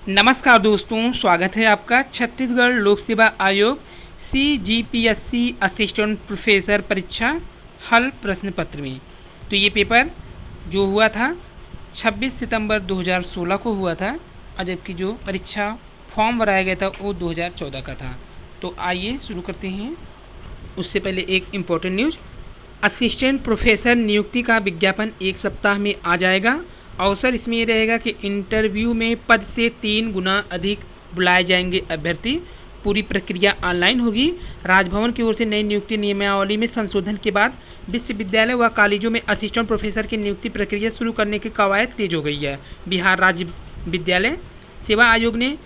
नमस्कार दोस्तों, स्वागत है आपका छत्तीसगढ़ लोक सेवा आयोग CGPSC असिस्टेंट प्रोफेसर परीक्षा हल प्रश्न पत्र में। तो ये पेपर जो हुआ था 26 सितंबर 2016 को हुआ था और जबकि जो परीक्षा फॉर्म भराया गया था वो 2014 का था। तो आइए शुरू करते हैं। उससे पहले एक इम्पोर्टेंट न्यूज़, असिस्टेंट प्रोफेसर नियुक्ति का विज्ञापन 1 सप्ताह में आ जाएगा। अवसर इसमें ये रहेगा कि इंटरव्यू में पद से 3 गुना अधिक बुलाए जाएंगे अभ्यर्थी। पूरी प्रक्रिया ऑनलाइन होगी। राजभवन की ओर से नई नियुक्ति नियमावली में संशोधन के बाद विश्वविद्यालय व कॉलेजों में असिस्टेंट प्रोफेसर की नियुक्ति प्रक्रिया शुरू करने की कवायद तेज हो गई है। बिहार राज्य विद्यालय सेवा आयोग ने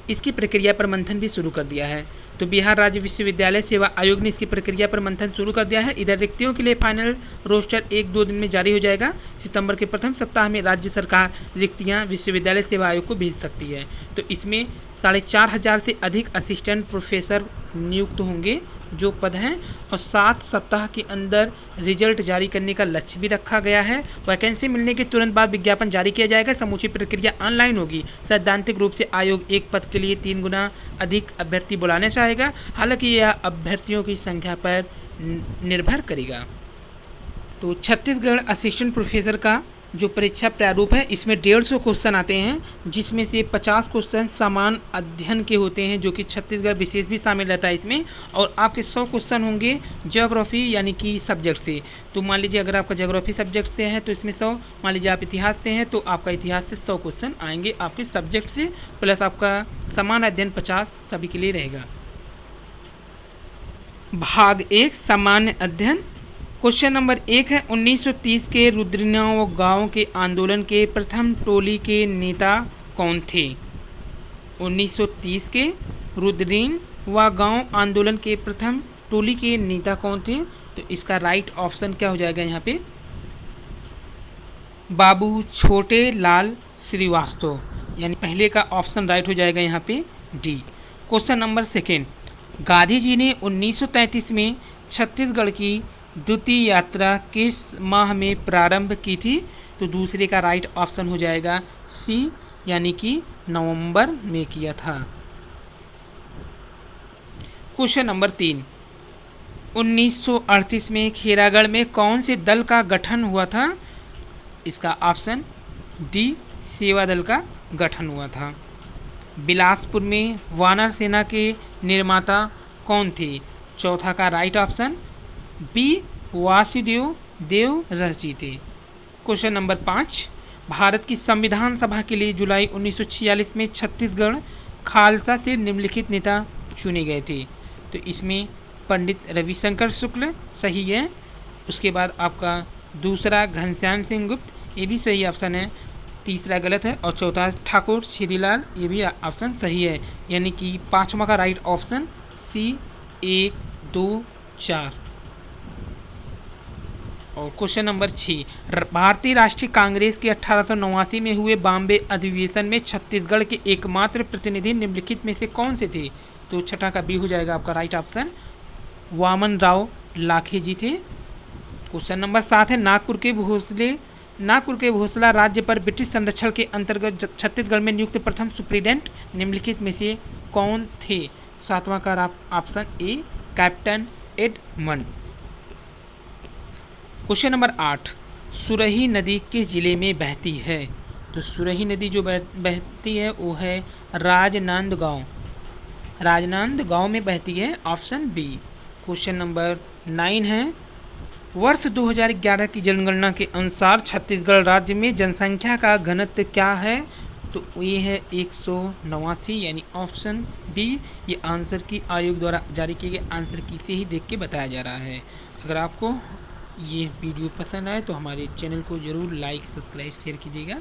इसकी प्रक्रिया पर मंथन भी शुरू कर दिया है। तो बिहार राज्य विश्वविद्यालय सेवा आयोग ने इसकी प्रक्रिया पर मंथन शुरू कर दिया है। इधर रिक्तियों के लिए फाइनल रोस्टर 1-2 दिन में जारी हो जाएगा। सितंबर के प्रथम सप्ताह में राज्य सरकार रिक्तियां विश्वविद्यालय सेवा आयोग को भेज सकती है। तो इसमें 4,500 से अधिक असिस्टेंट प्रोफेसर नियुक्त होंगे जो पद हैं, और 7 सप्ताह के अंदर रिजल्ट जारी करने का लक्ष्य भी रखा गया है। वैकेंसी मिलने के तुरंत बाद विज्ञापन जारी किया जाएगा। समूची प्रक्रिया ऑनलाइन होगी। सैद्धांतिक रूप से आयोग एक पद के लिए 3 गुना अधिक अभ्यर्थी बुलाना चाहेगा। हालांकि यह अभ्यर्थियों की संख्या पर निर्भर करेगा। तो छत्तीसगढ़ असिस्टेंट प्रोफेसर का जो परीक्षा प्रारूप है इसमें 150 क्वेश्चन आते हैं, जिसमें से 50 क्वेश्चन समान अध्ययन के होते हैं, जो कि छत्तीसगढ़ विशेष भी शामिल रहता है इसमें। और आपके 100 क्वेश्चन होंगे ज्योग्राफी यानी कि सब्जेक्ट से। तो मान लीजिए अगर आपका ज्योग्राफी सब्जेक्ट से है तो इसमें 100, मान लीजिए आप इतिहास से हैं तो आपका इतिहास से 100 क्वेश्चन आएंगे आपके सब्जेक्ट से, प्लस आपका समान अध्ययन 50 सभी के लिए रहेगा। भाग 1 सामान्य अध्ययन। क्वेश्चन नंबर 1 है, 1930 के रुद्रनव गांव के आंदोलन के प्रथम टोली के नेता कौन थे? 1930 के रुद्रीन व गांव आंदोलन के प्रथम टोली के नेता कौन थे? तो इसका राइट ऑप्शन क्या हो जाएगा यहाँ पे? बाबू छोटे लाल श्रीवास्तव, यानी पहले का ऑप्शन राइट हो जाएगा यहाँ पे D. Question number 2, Gandhi ji ने 1933 में छत्तीसगढ़ की द्वितीय यात्रा किस माह में प्रारंभ की थी? तो दूसरे का राइट ऑप्शन हो जाएगा सी, यानी कि नवंबर में किया था। क्वेश्चन नंबर 3, 1938 में खेरागढ़ में कौन से दल का गठन हुआ था? इसका ऑप्शन डी, सेवा दल का गठन हुआ था। बिलासपुर में वानर सेना के निर्माता कौन थे? चौथा का राइट ऑप्शन बी, वासुदेव देव रस जी थे। क्वेश्चन नंबर 5, भारत की संविधान सभा के लिए जुलाई 1946 में छत्तीसगढ़ खालसा से निम्नलिखित नेता चुने गए थे। तो इसमें पंडित रविशंकर शुक्ल सही है। उसके बाद आपका दूसरा घनश्याम सिंह गुप्त, ये भी सही ऑप्शन है। तीसरा गलत है और चौथा ठाकुर श्रीलाल, ये भी ऑप्शन सही है। यानी कि 5वां का राइट ऑप्शन सी, 1, 2, 4। और क्वेश्चन नंबर 6, भारतीय राष्ट्रीय कांग्रेस के 1889 में हुए बॉम्बे अधिवेशन में छत्तीसगढ़ के एकमात्र प्रतिनिधि निम्नलिखित में से कौन से थे? तो छठा का बी हो जाएगा आपका राइट ऑप्शन, वामन राव लाखे जी थे। क्वेश्चन नंबर 7 है, नागपुर के भोसला राज्य पर ब्रिटिश संरक्षण के अंतर्गत छत्तीसगढ़ में नियुक्त प्रथम सुप्रीडेंट निम्नलिखित में से कौन थे? 7वां का option A, captain Edmund. Question number 8, सुरही नदी किस जिले में बहती है? तो सुरही नदी जो बहती है वो है राजनांदगांव में बहती है, ऑप्शन बी। क्वेश्चन नंबर 9 है, वर्ष 2011 की जनगणना के अनुसार छत्तीसगढ़ राज्य में जनसंख्या का घनत्व क्या है? तो ये है 189, यानी ऑप्शन बी। ये आंसर की आयोग द्वारा जारी किए गए आंसर की से ही देख के बताया जा रहा है। अगर आपको ये वीडियो पसंद आए तो हमारे चैनल को ज़रूर लाइक, सब्सक्राइब, शेयर कीजिएगा।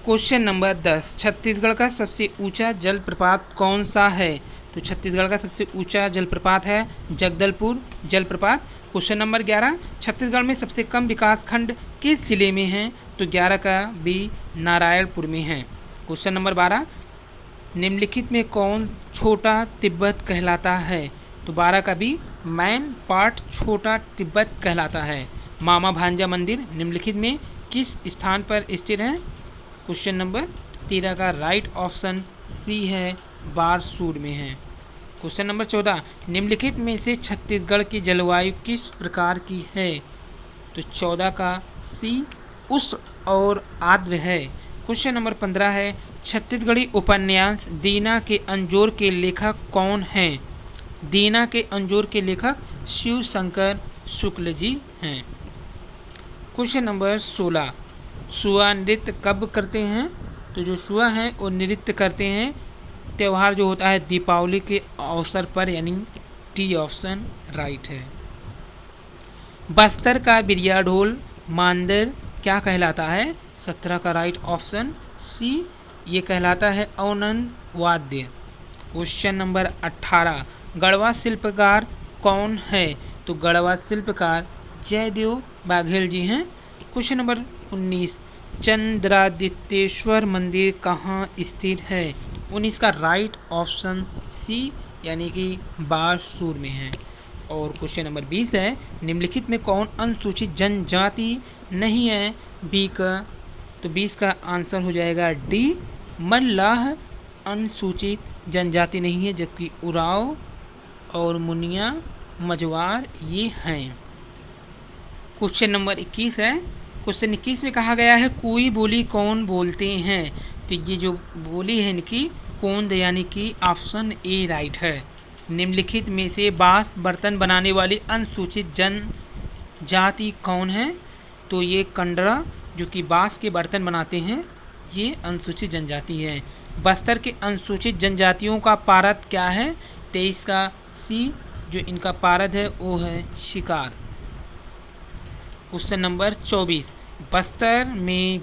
क्वेश्चन नंबर 10, छत्तीसगढ़ का सबसे ऊंचा जलप्रपात कौन सा है? तो छत्तीसगढ़ का सबसे ऊंचा जलप्रपात है जगदलपुर जलप्रपात। क्वेश्चन नंबर 11, छत्तीसगढ़ में सबसे कम विकास खंड किस जिले में है? तो 11 का बी, नारायणपुर में है। क्वेश्चन नंबर 12, निम्नलिखित में कौन छोटा तिब्बत कहलाता है? तो 12 का बी, मैन पाट छोटा तिब्बत कहलाता है। मामा भांजा मंदिर निम्नलिखित में किस स्थान पर स्थित है? क्वेश्चन नंबर 13 का राइट ऑप्शन सी है, बारसूर में है। क्वेश्चन नंबर 14, निम्नलिखित में से छत्तीसगढ़ की जलवायु किस प्रकार की है? तो 14 का सी, उष्ण और आर्द्र है। क्वेश्चन नंबर 15 है, छत्तीसगढ़ी उपन्यास दीना के अंजोर के लेखक कौन हैं? दीना के अंजोर के लेखक शिव शंकर शुक्ल जी हैं। क्वेश्चन नंबर 16, सुआ नृत्य कब करते हैं? तो जो सुआ हैं वो नृत्य करते हैं त्यौहार जो होता है दीपावली के अवसर पर, यानी टी ऑप्शन राइट है। बस्तर का बिरिया ढोल मांदर क्या कहलाता है? 17 का राइट ऑप्शन सी, ये कहलाता है अवनंद वाद्य। क्वेश्चन नंबर 18, गढ़वा शिल्पकार कौन है? तो गढ़वा शिल्पकार जयदेव बाघेल जी हैं। क्वेश्चन नंबर 19, चंद्रादित्येश्वर मंदिर कहाँ स्थित है? 19 का राइट ऑप्शन सी, यानी कि बारसूर में है। और क्वेश्चन नंबर 20 है, निम्नलिखित में कौन अनुसूचित जनजाति नहीं है? बी का, तो 20 का आंसर हो जाएगा डी, मल्लाह अनुसूचित जनजाति नहीं है, जबकि उराव और मुनिया मझवार ये हैं। क्वेश्चन नंबर 21 है, क्वेश्चन 21 में कहा गया है कोई बोली कौन बोलते हैं? तो ये जो बोली है इनकी कोंद, यानी कि ऑप्शन ए राइट है। निम्नलिखित में से बांस बर्तन बनाने वाली अनुसूचित जनजाति कौन है? तो ये कंडरा जो कि बांस के बर्तन बनाते हैं, ये अनुसूचित जनजाति है। बस्तर के अनुसूचित जनजातियों का पारद क्या है? 23 का सी, जो इनका पारद है वो है शिकार। क्वेश्चन नंबर 24, बस्तर में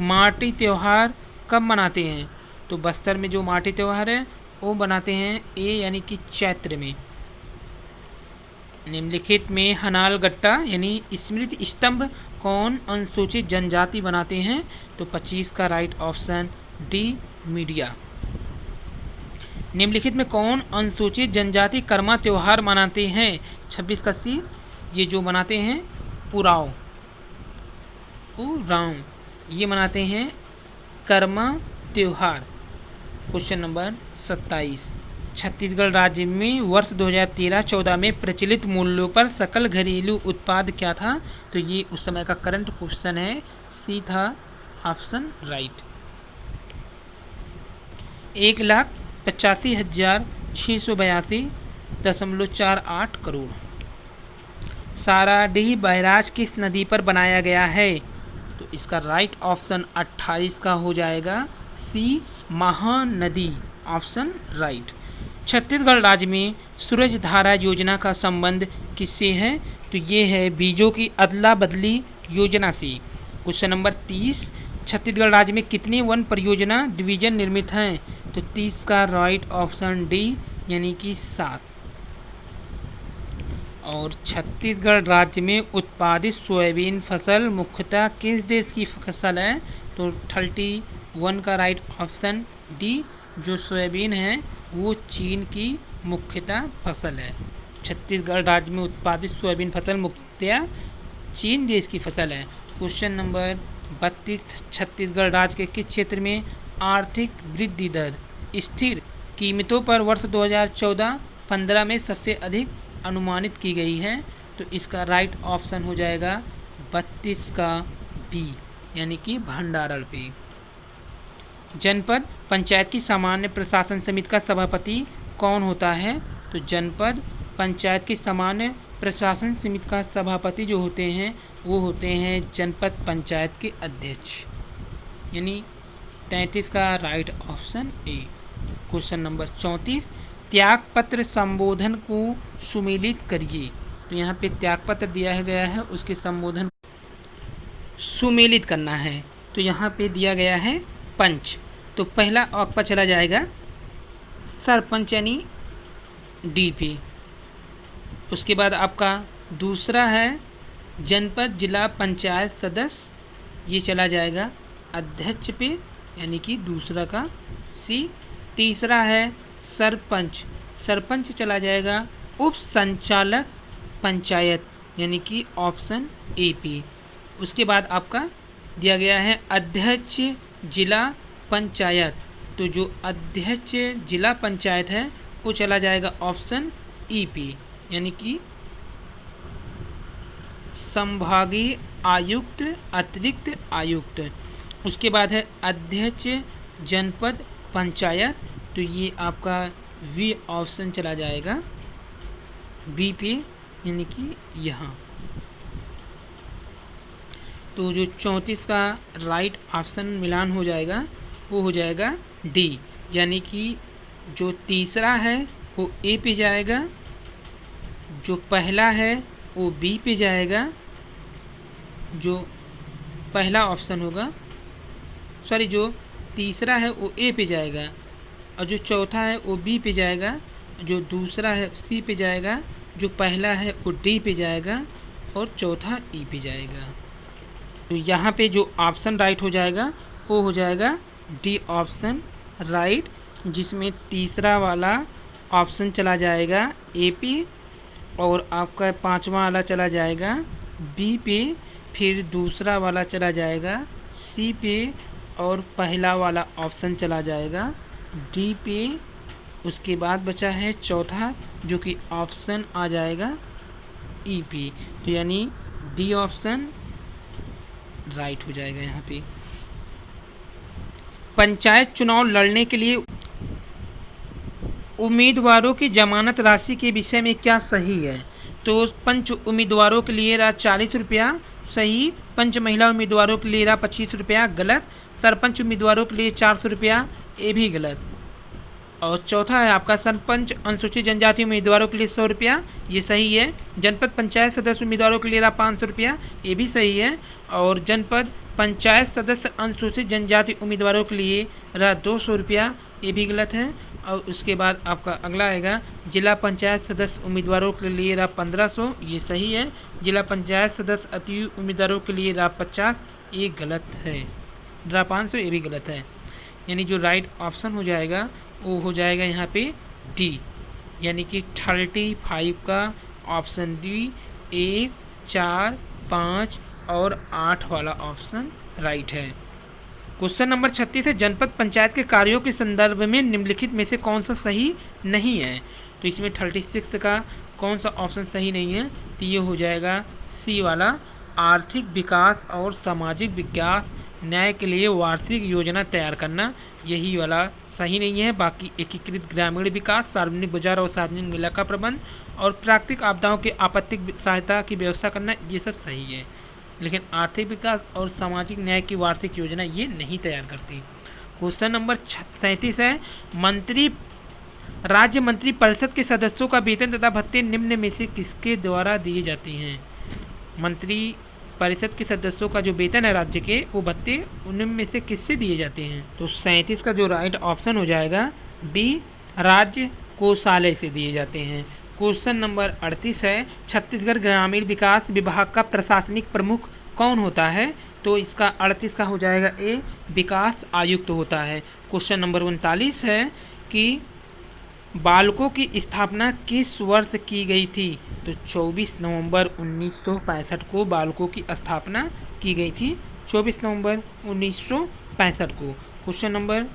माटी त्यौहार कब मनाते हैं? तो बस्तर में जो माटी त्यौहार है वो बनाते हैं ए, यानी कि चैत्र में। निम्नलिखित में हनालगट्टा यानी स्मृति स्तंभ कौन अनुसूचित जनजाति बनाते हैं? तो 25 का राइट ऑप्शन डी, मीडिया। निम्नलिखित में कौन अनुसूचित जनजाति कर्मा त्यौहार मनाते हैं? 26 का सी, ये जो मनाते हैं उराव ये मनाते हैं कर्मा त्यौहार। क्वेश्चन नंबर 27, छत्तीसगढ़ राज्य में वर्ष 2013-14 में प्रचलित मूल्यों पर सकल घरेलू उत्पाद क्या था? तो ये उस समय का करंट क्वेश्चन है, सी था option right. 1,85,682.48 crore. Saradih barrage किस नदी पर बनाया गया है? तो इसका राइट ऑप्शन 28 का हो जाएगा सी, महानदी, ऑप्शन राइट। छत्तीसगढ़ राज्य में सूरज धारा योजना का संबंध किससे है? तो ये है बीजों की अदला बदली योजना से। क्वेश्चन नंबर 30, छत्तीसगढ़ राज्य में कितनी वन परियोजना डिवीजन निर्मित हैं? तो 30 का राइट ऑप्शन डी, यानी कि 7। और छत्तीसगढ़ राज्य में उत्पादित सोयाबीन फसल मुख्यतः किस देश की फसल है? तो 31 का राइट ऑप्शन डी, जो सोयाबीन है वो चीन की मुख्यतः फसल है। छत्तीसगढ़ राज्य में उत्पादित सोयाबीन फसल मुख्यतः चीन देश की फसल है। क्वेश्चन नंबर 32, छत्तीसगढ़ राज्य के किस क्षेत्र में आर्थिक वृद्धि दर स्थिर कीमतों पर वर्ष 2014-15 में सबसे अधिक अनुमानित की गई है? तो इसका राइट ऑप्शन हो जाएगा 32 का बी, यानी कि भंडारण पे। जनपद पंचायत की सामान्य प्रशासन समिति का सभापति कौन होता है? तो जनपद पंचायत की सामान्य प्रशासन समिति का सभापति जो होते हैं वो होते हैं जनपद पंचायत के अध्यक्ष, यानी 33 का right option A. Question number 34, त्यागपत्र संबोधन को सुमेलित करिए। तो यहाँ पे त्यागपत्र दिया गया है, उसके संबोधन सुमेलित करना है। तो यहाँ पे दिया गया है पंच, तो पहला ऑक्पा चला जाएगा सरपंच यानी डी पे। उसके बाद आपका दूसरा है जनपद जिला पंचायत सदस्य, ये चला जाएगा अध्यक्ष पे, यानी कि दूसरा का सी। तीसरा है सरपंच, सरपंच चला जाएगा उप संचालक पंचायत, यानी कि ऑप्शन ए पे। उसके बाद आपका दिया गया है अध्यक्ष जिला पंचायत, तो जो अध्यक्ष जिला पंचायत है वो चला जाएगा ऑप्शन ई पे, यानी कि संभागीय आयुक्त, अतिरिक्त आयुक्त। उसके बाद है अध्यक्ष जनपद पंचायत, तो ये आपका वी ऑप्शन चला जाएगा बी पे, यानी कि यहाँ। तो जो 34 का राइट ऑप्शन मिलान हो जाएगा वो हो जाएगा डी, यानी कि जो तीसरा है वो ए पे जाएगा, जो पहला है वो बी पे जाएगा, जो पहला ऑप्शन होगा सॉरी जो तीसरा है वो ए पे जाएगा, और जो चौथा है वो बी पे जाएगा, जो दूसरा है सी पे जाएगा, जो पहला है वो डी पे जाएगा और चौथा ई पे जाएगा। तो यहाँ पे जो ऑप्शन राइट हो जाएगा वो हो जाएगा डी ऑप्शन राइट, जिसमें तीसरा वाला ऑप्शन चला जाएगा ए पे और आपका पांचवा वाला चला जाएगा बी पे, फिर दूसरा वाला चला जाएगा सी पे और पहला वाला ऑप्शन चला जाएगा डी पे। उसके बाद बचा है चौथा जो कि ऑप्शन आ जाएगा ई पे, तो यानी डी ऑप्शन राइट हो जाएगा। यहाँ पे पंचायत चुनाव लड़ने के लिए उम्मीदवारों की जमानत राशि के विषय में क्या सही है? तो पंच उम्मीदवारों के लिए रहा 40 रुपया सही, पंच महिला उम्मीदवारों के लिए रहा 25 रुपया गलत, सरपंच उम्मीदवारों के लिए 400 रुपया ये भी गलत, और चौथा है आपका सरपंच अनुसूचित जनजाति उम्मीदवारों के लिए 100 रुपया, ये सही है। जनपद पंचायत सदस्य उम्मीदवारों के लिए रहा 500 रुपया, ये भी सही है। और जनपद पंचायत सदस्य अनुसूचित जनजाति उम्मीदवारों के लिए रहा 200 रुपया, ये भी गलत है। और उसके बाद आपका अगला आएगा जिला पंचायत सदस्य उम्मीदवारों के लिए रहा 1500, ये सही है। जिला पंचायत सदस्य अति उम्मीदवारों के लिए रहा 50, ये गलत है। रहा 500, ये भी गलत है। यानी जो राइट ऑप्शन हो जाएगा वो हो जाएगा यहाँ पे डी, यानी कि 35 का ऑप्शन डी, 1, 4, 5 और 8 वाला ऑप्शन राइट है। क्वेश्चन नंबर 36 है जनपद पंचायत के कार्यों के संदर्भ में निम्नलिखित में से कौन सा सही नहीं है? तो इसमें 36 का कौन सा ऑप्शन सही नहीं है? तो ये हो जाएगा सी वाला, आर्थिक विकास और सामाजिक विकास न्याय के लिए वार्षिक योजना तैयार करना, यही वाला सही नहीं है। बाकी एकीकृत ग्रामीण विकास, सार्वजनिक बाजार और सार्वजनिक मेला का प्रबंध और प्राकृतिक आपदाओं के आपत्तिक सहायता की व्यवस्था करना, ये सब सही है। लेकिन आर्थिक विकास और सामाजिक न्याय की वार्षिक योजना ये नहीं तैयार करती। क्वेश्चन नंबर 37 है राज्य मंत्री परिषद के सदस्यों का वेतन तथा भत्ते निम्न में से किसके द्वारा दिए जाते हैं? मंत्री परिषद के सदस्यों का जो वेतन है राज्य के, वो भत्ते उनमें से किससे दिए जाते हैं? तो 37 का जो राइट ऑप्शन हो जाएगा बी, राज्य कोषालय से दिए जाते हैं। क्वेश्चन नंबर 38 है छत्तीसगढ़ ग्रामीण विकास विभाग का प्रशासनिक प्रमुख कौन होता है? तो इसका 38 का हो जाएगा ए, विकास आयुक्त होता है। क्वेश्चन नंबर 39 है कि बालकों की स्थापना किस वर्ष की गई थी? तो 24 नवंबर 1965 को बालकों की स्थापना की गई थी, 24 नवंबर 1965 को। क्वेश्चन नंबर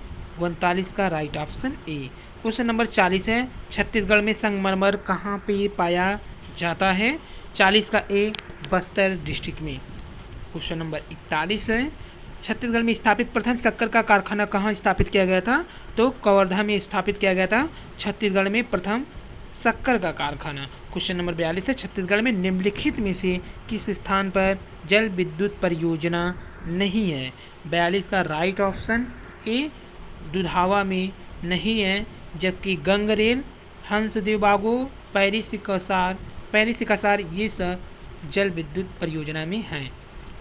39 का right option A. Question number 40 है छत्तीसगढ़ में संगमरमर कहाँ पे पाया जाता है? 40 का ए, बस्तर डिस्ट्रिक्ट में। क्वेश्चन नंबर 41 है छत्तीसगढ़ में स्थापित प्रथम शक्कर का कारखाना कहाँ स्थापित किया गया था? तो कवर्धा में स्थापित किया गया था छत्तीसगढ़ में प्रथम शक्कर का कारखाना। क्वेश्चन नंबर 42 है छत्तीसगढ़ में निम्नलिखित में से किस स्थान पर जल विद्युत परियोजना नहीं है? 42 का राइट ऑप्शन ए, दुधावा में नहीं है, जबकि गंगरेल, हंसदेव बागो, पैरी कसार ये सब जल विद्युत परियोजना में हैं।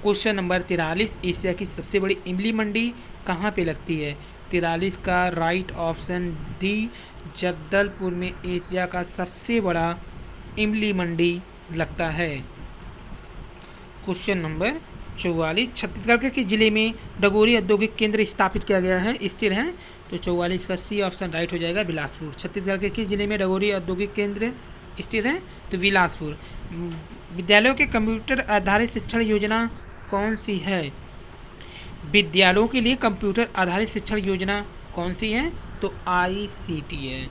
क्वेश्चन नंबर 43 एशिया की सबसे बड़ी इमली मंडी कहाँ पे लगती है? 43 का राइट ऑप्शन डी, जगदलपुर में एशिया का सबसे बड़ा इमली मंडी लगता है। क्वेश्चन नंबर 44 छत्तीसगढ़ के किस जिले में डगोरी औद्योगिक केंद्र स्थापित किया गया है स्थिर है? तो 44 का सी ऑप्शन राइट हो जाएगा, बिलासपुर। छत्तीसगढ़ के किस जिले में डगोरी औद्योगिक केंद्र स्थित है? तो बिलासपुर। विद्यालयों के कंप्यूटर आधारित शिक्षण योजना कौन सी है? विद्यालयों के लिए कंप्यूटर आधारित शिक्षण योजना कौन सी है? तो ICT है।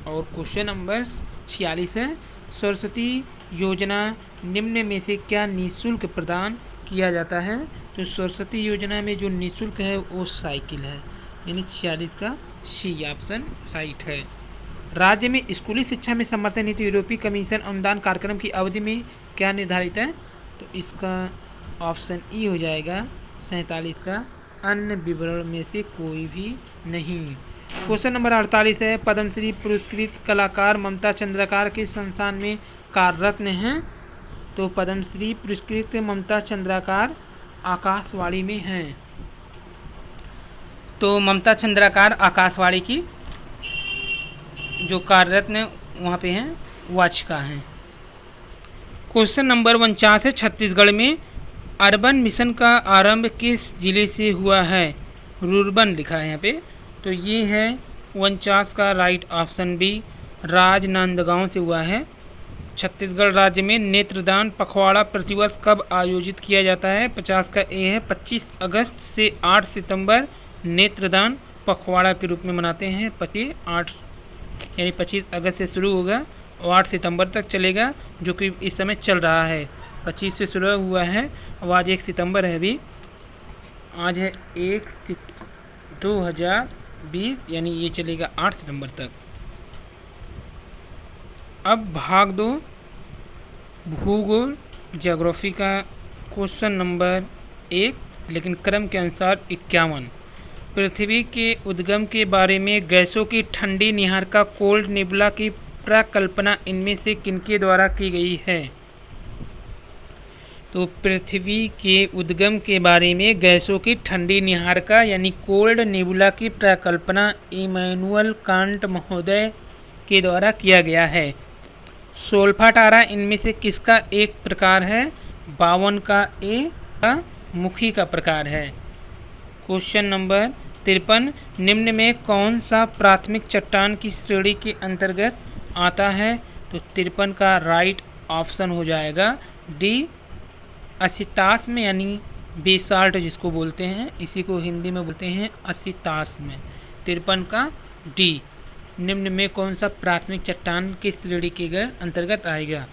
और क्वेश्चन नंबर 46 है, सरस्वती योजना निम्न में से क्या निःशुल्क प्रदान किया जाता है? तो सरस्वती योजना में जो निःशुल्क है वो साइकिल है, यानी 46 का C ऑप्शन राइट है। राज्य में स्कूली शिक्षा में समर्थन नीति यूरोपीय कमीशन अनुदान कार्यक्रम की अवधि में क्या निर्धारित है? तो इसका ऑप्शन E हो जाएगा 47 का, अन्य विवरण में से कोई भी नहीं। क्वेश्चन नंबर 48 है, पद्मश्री पुरस्कृत कलाकार ममता चंद्राकार किस संस्थान में कार्यरत हैं? तो पद्मश्री पुरस्कृत ममता चंद्राकार आकाशवाणी में हैं। तो ममता चंद्राकार आकाशवाणी की जो कार्यरत वहाँ पे हैं वाचिका हैं। क्वेश्चन नंबर 49 है, छत्तीसगढ़ में अर्बन मिशन का आरंभ किस जिले से हुआ है? रुर्बन लिखा है यहाँ पे, तो ये है 49 का राइट ऑप्शन बी, राजनांदगांव से हुआ है। छत्तीसगढ़ राज्य में नेत्रदान पखवाड़ा प्रतिवर्ष कब आयोजित किया जाता है? 50 का ए है, 25 अगस्त से 8 सितंबर नेत्रदान पखवाड़ा के रूप में मनाते हैं। 25 अगस्त से शुरू होगा और 8 सितंबर तक चलेगा, जो कि इस समय चल रहा है। 25 से शुरू हुआ है और आज 1 सितंबर है, अभी आज है 2020, यानी ये चलेगा 8 सितंबर तक। अब भाग 2 भूगोल ज्योग्राफी का क्वेश्चन नंबर 1, लेकिन क्रम के अनुसार 51। पृथ्वी के उद्गम के बारे में गैसों की ठंडी निहारिका कोल्ड नेबुला की प्रकल्पना इनमें से किनके द्वारा की गई है? तो पृथ्वी के उद्गम के बारे में गैसों की ठंडी निहारिका यानी कोल्ड नेबुला की प्रकल्पना इमैनुअल कांट महोदय के द्वारा किया गया है। सोल्फा तारा इनमें से किसका एक प्रकार है? 52 का ए का मुखी का प्रकार है। क्वेश्चन नंबर 53, निम्न में कौन सा प्राथमिक चट्टान की श्रेणी के अंतर्गत आता है? तो 53 का राइट ऑप्शन हो जाएगा डी, असितास में, यानी बेसाल्ट जिसको बोलते हैं, इसी को हिंदी में बोलते हैं असितास में। 53 का डी, निम्न में कौन सा प्राथमिक चट्टान की श्रेणी के अंतर्गत आएगा?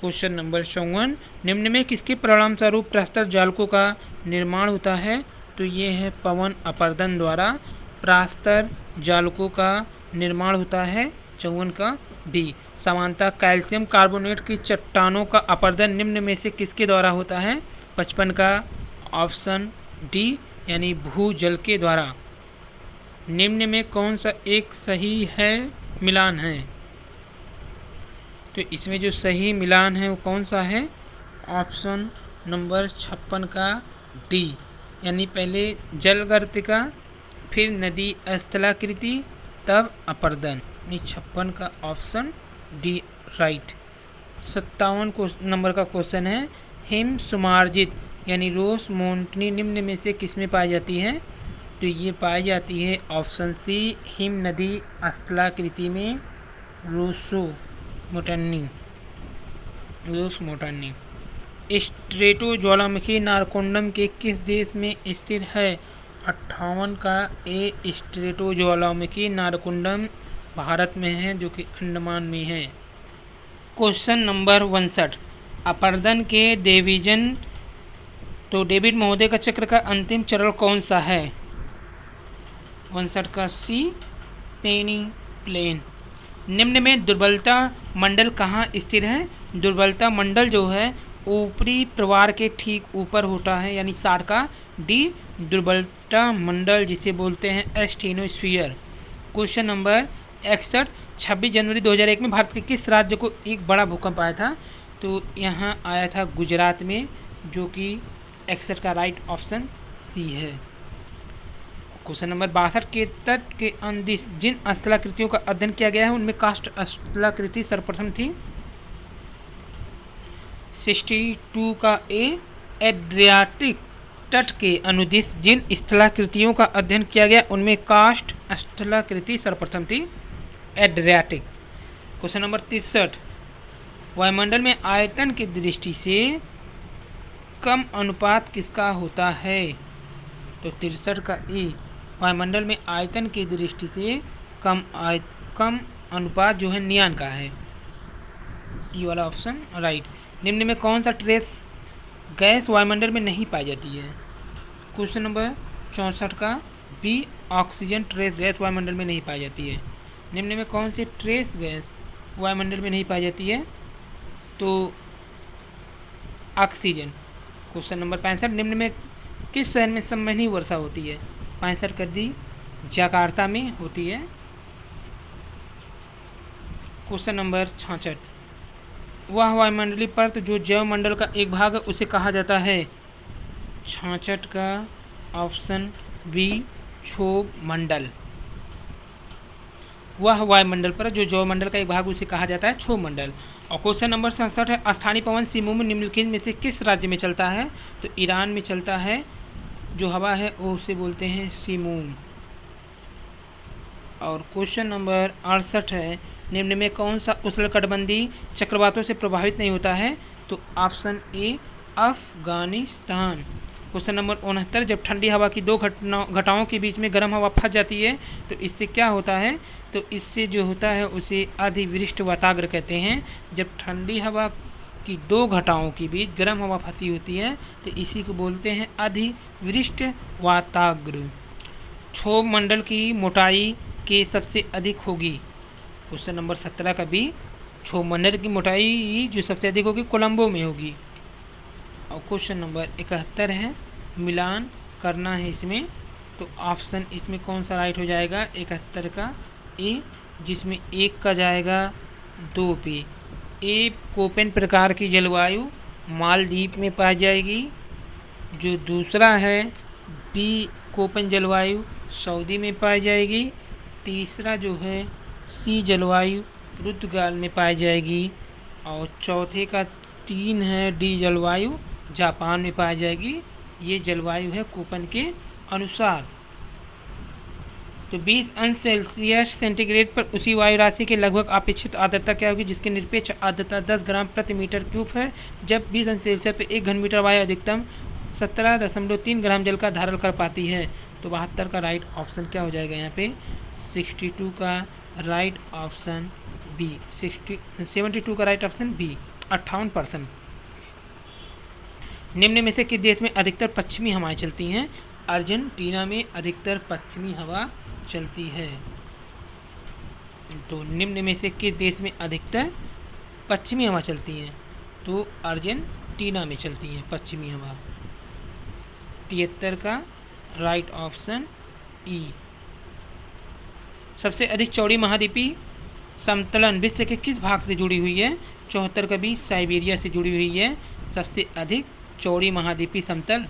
क्वेश्चन नंबर 54, निम्न में किसके परिणाम स्वरूप प्रस्तर जालकों का निर्माण होता है? तो ये है पवन अपर्दन द्वारा प्रस्तर जालकों का निर्माण होता है। 54 का बी, समानता कैल्शियम कार्बोनेट की चट्टानों का अपर्दन निम्न में से किसके द्वारा होता है? 55 का ऑप्शन डी, यानी भूजल के द्वारा। निम्न में कौन सा एक सही है मिलान है? तो इसमें जो सही मिलान है वो कौन सा है? ऑप्शन नंबर 56 का डी, यानी पहले जलगर्तिका, फिर नदी स्थलाकृति, तब अपर्दन। 56 का ऑप्शन डी राइट। 57 नंबर का क्वेश्चन है, हिम सुमार्जित यानी रोस मोंटनी निम्न में से किसमें पाई जाती है? तो ये पाई जाती है ऑप्शन सी, हिम नदी स्थलाकृति में, रोस मोंटनी। स्ट्रेटो ज्वालामुखी नारकोंडम के किस देश में स्थित है? 58 का ए, स्ट्रेटो ज्वालामुखी नारकोंडम भारत में है, जो कि अंडमान में है। क्वेश्चन नंबर 59, अपर्दन के डिवीजन, तो डेविड महोदय का चक्र का अंतिम चरण कौन सा है? 59 का सी, पेनी प्लेन। निम्न में दुर्बलता मंडल कहाँ स्थित है? दुर्बलता मंडल जो है ऊपरी प्रवार के ठीक ऊपर होता है, यानी 60 का डी, दुर्बलता मंडल जिसे बोलते हैं एस्टेनोस्फीयर। क्वेश्चन नंबर 61, 26 जनवरी 2001 में भारत के किस राज्य को एक बड़ा भूकंप आया था? तो यहाँ आया था गुजरात में, जो कि 61 का राइट ऑप्शन सी है। क्वेश्चन नंबर 62, के तट के अंदिश जिन स्थलाकृतियों का अध्ययन किया गया है उनमें कास्ट स्थलाकृति सर्वप्रथम थी। 62 का ए, एड्रियाटिक तट के अनुदिश जिन स्थलाकृतियों का अध्ययन किया गया उनमें कास्ट स्थलाकृति सर्वप्रथम थी, एड्रियाटिक। क्वेश्चन नंबर 63, वायुमंडल में आयतन की दृष्टि से कम अनुपात किसका होता है? तो 63 का ए, वायुमंडल में आयतन की दृष्टि से कम अनुपात जो है नियान का है, ये वाला ऑप्शन राइट। निम्न में कौन सा ट्रेस गैस वायुमंडल में नहीं पाई जाती है? क्वेश्चन नंबर 64 का बी, ऑक्सीजन ट्रेस गैस वायुमंडल में नहीं पाई जाती है। निम्न में कौन सी ट्रेस गैस वायुमंडल में नहीं पाई जाती है? तो ऑक्सीजन। क्वेश्चन नंबर 65, निम्न में किस शहर में संवहनी वर्षा होती है? 65 कर दी, जकार्ता में होती है। क्वेश्चन नंबर 66, वह वायुमंडलीय परत जो जैवमंडल का एक भाग है उसे कहा जाता है? 66 का ऑप्शन बी, क्षोभ मंडल। वह वायुमंडल पर जो जैवमंडल का एक भाग उसे कहा जाता है क्षोभ मंडल। और क्वेश्चन नंबर 67 है, स्थानीय पवन सिमुम निम्नलिखित में से किस राज्य में चलता है? तो ईरान में चलता है, जो हवा है वो उसे बोलते हैं सिमुम। और क्वेश्चन नंबर 68 है, निम्न में कौन सा उष्णकटिबंधीय चक्रवातों से प्रभावित नहीं होता है? तो option A, Afghanistan. Question number 69, जब ठंडी हवा की दो घटाओं के बीच में गर्म हवा फंस जाती है तो इससे क्या होता है? तो इससे जो होता है उसे अधिवृष्ट वाताग्र कहते हैं। जब ठंडी हवा की दो घटाओं के बीच गर्म हवा फंसी होती है तो इसी को बोलते हैं अधिवृष्ट वाताग्र। क्षोभ मंडल की मोटाई के सबसे अधिक होगी? क्वेश्चन नंबर 17 का बी, क्षोभ मंडल की मोटाई जो सबसे अधिक होगी कोलंबो में होगी। और क्वेश्चन नंबर 71 है, मिलान करना है इसमें, तो ऑप्शन इसमें कौन सा राइट हो जाएगा? 71 का ए, जिसमें एक का जाएगा 2 पे। ए, कोपेन प्रकार की जलवायु मालदीव में पाई जाएगी। जो दूसरा है बी, कोपेन जलवायु सऊदी में पाई जाएगी। तीसरा जो है सी, जलवायु पुर्तगाल में पाई जाएगी। और चौथे का 3 है डी, जलवायु जापान में पाई जाएगी। ये जलवायु है कोपेन के अनुसार। तो 20 अंश सेल्सियस सेंटीग्रेड पर उसी वायु राशि के लगभग अपेक्षित आर्द्रता क्या होगी जिसकी निरपेक्ष आर्द्रता 10 ग्राम प्रति मीटर क्यूब है? जब 20 अंश सेल्सियस पर 1 घन मीटर वायु अधिकतम 17.3 ग्राम जल का धारण कर पाती है। तो 72 का राइट ऑप्शन क्या हो जाएगा यहाँ पे? 62 का राइट ऑप्शन बी, 72 का राइट ऑप्शन बी, 58%। निम्न में से किस देश में अधिकतर पश्चिमी हवाएं चलती हैं? अर्जेंटीना में अधिकतर पश्चिमी हवा चलती है। तो निम्न में से किस देश में अधिकतर पश्चिमी हवा चलती हैं? तो अर्जेंटीना में चलती हैं पश्चिमी हवा। 73 का राइट ऑप्शन ई। सबसे अधिक चौड़ी महाद्वीपीय समतलन विश्व के किस भाग से जुड़ी हुई है? 74 का बी, साइबेरिया से जुड़ी हुई है। सबसे अधिक चौड़ी महाद्वीपीय समतल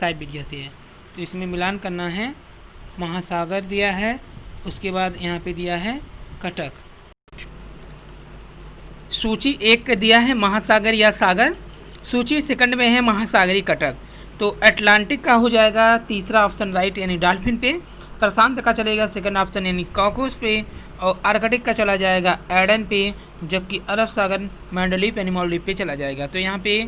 साइबेरिया से है। तो इसमें मिलान करना है, महासागर दिया है, उसके बाद यहाँ पे दिया है कटक। सूची 1 का दिया है महासागर या सागर, सूची सेकंड में है महासागरी कटक। तो अटलांटिक का हो जाएगा तीसरा ऑप्शन राइट यानी डॉल्फिन पे। प्रशांत का चलेगा सेकंड ऑप्शन यानी कॉकस पे। और आर्कटिक का चला जाएगा एडन पे, जबकि अरब सागर मैंडलीप यानी मालदीव पे चला जाएगा। तो यहाँ पे